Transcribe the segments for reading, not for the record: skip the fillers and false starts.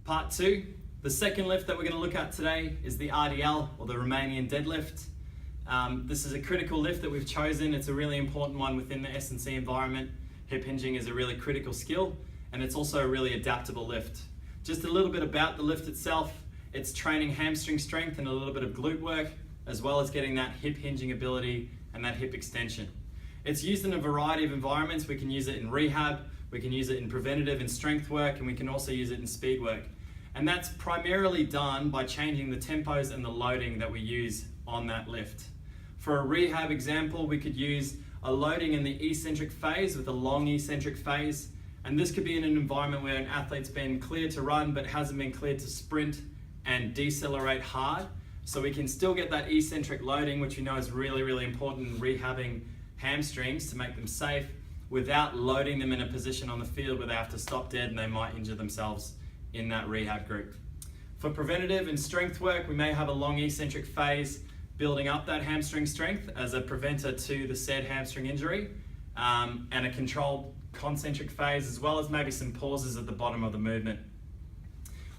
Part 2. The second lift that we're going to look at today is the RDL, or the Romanian Deadlift. This is a critical lift that we've chosen. It's a really important one within the S&C environment. Hip hinging is a really critical skill, and it's also a really adaptable lift. Just a little bit about the lift itself. It's training hamstring strength and a little bit of glute work, as well as getting that hip hinging ability and that hip extension. It's used in a variety of environments. We can use it in rehab, we can use it in preventative and strength work, and we can also use it in speed work. And that's primarily done by changing the tempos and the loading that we use on that lift. For a rehab example, we could use a loading in the eccentric phase with a long eccentric phase. And this could be in an environment where an athlete's been cleared to run but hasn't been cleared to sprint and decelerate hard. So we can still get that eccentric loading, which we know is really, really important in rehabbing hamstrings to make them safe, without loading them in a position on the field where they have to stop dead and they might injure themselves in that rehab group. For preventative and strength work, we may have a long eccentric phase building up that hamstring strength as a preventer to the said hamstring injury, and a controlled concentric phase, as well as maybe some pauses at the bottom of the movement.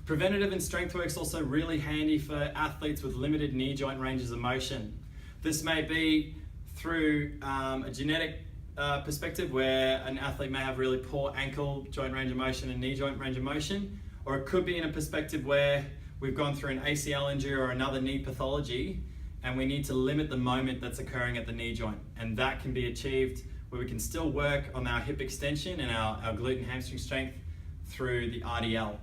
Preventative and strength work is also really handy for athletes with limited knee joint ranges of motion. This may be through a genetic perspective, where an athlete may have really poor ankle joint range of motion and knee joint range of motion, or it could be in a perspective where we've gone through an ACL injury or another knee pathology and we need to limit the moment that's occurring at the knee joint. And that can be achieved where we can still work on our hip extension and our glute and hamstring strength through the RDL.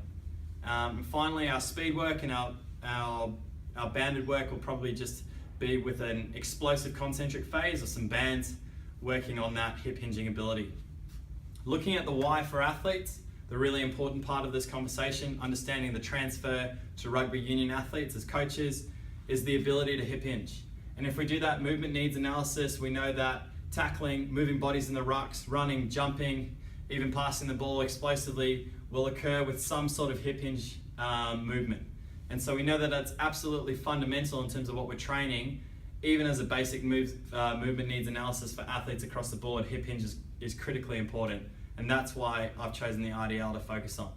And finally, our speed work and our banded work will probably just be with an explosive concentric phase or some bands working on that hip hinging ability. Looking at the why for athletes, the really important part of this conversation, understanding the transfer to rugby union athletes as coaches, is the ability to hip hinge. And if we do that movement needs analysis, we know that tackling, moving bodies in the rucks, running, jumping, even passing the ball explosively will occur with some sort of hip hinge movement. And so we know that that's absolutely fundamental in terms of what we're training. Even as a basic movement needs analysis for athletes across the board, hip hinge is critically important. And that's why I've chosen the RDL to focus on.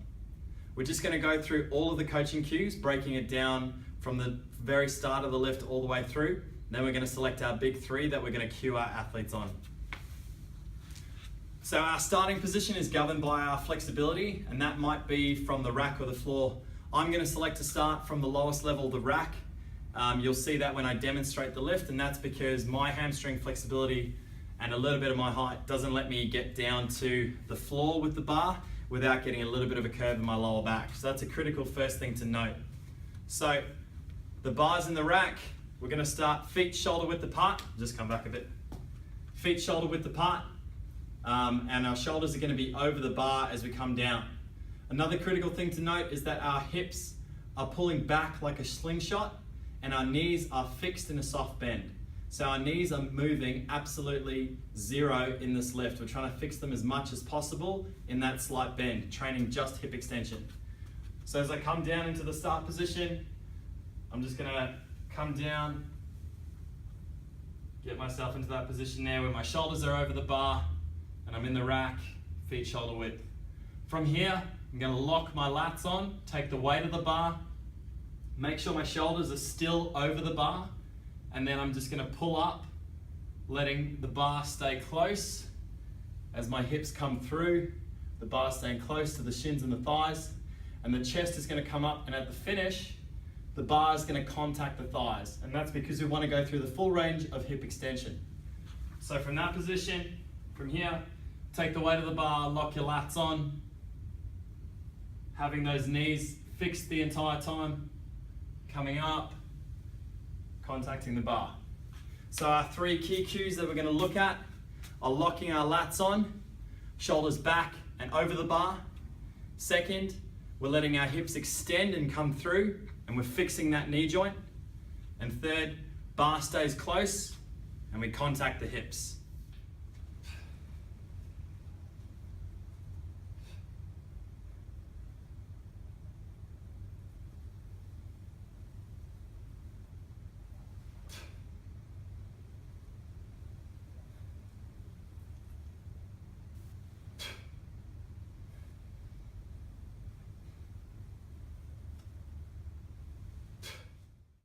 We're just going to go through all of the coaching cues, breaking it down from the very start of the lift all the way through. Then we're going to select our big three that we're going to cue our athletes on. So our starting position is governed by our flexibility, and that might be from the rack or the floor. I'm going to select to start from the lowest level, the rack. You'll see that when I demonstrate the lift, and that's because my hamstring flexibility and a little bit of my height doesn't let me get down to the floor with the bar without getting a little bit of a curve in my lower back. So that's a critical first thing to note. So the bar's in the rack. We're going to start feet shoulder width apart. Just come back a bit. Feet shoulder width apart, and our shoulders are going to be over the bar as we come down. Another critical thing to note is that our hips are pulling back like a slingshot, and our knees are fixed in a soft bend. So our knees are moving absolutely zero in this lift. We're trying to fix them as much as possible in that slight bend, training just hip extension. So as I come down into the start position, I'm just going to come down, get myself into that position there where my shoulders are over the bar and I'm in the rack, feet shoulder width. From here, I'm going to lock my lats on, take the weight of the bar, make sure my shoulders are still over the bar, and then I'm just going to pull up, letting the bar stay close as my hips come through, the bar staying close to the shins and the thighs, and the chest is going to come up, and at the finish, the bar is going to contact the thighs, and that's because we want to go through the full range of hip extension. So from that position, from here, take the weight of the bar, lock your lats on, having those knees fixed the entire time, coming up, contacting the bar. So our three key cues that we're going to look at are locking our lats on, shoulders back and over the bar. Second, we're letting our hips extend and come through, and we're fixing that knee joint. And third, bar stays close and we contact the hips.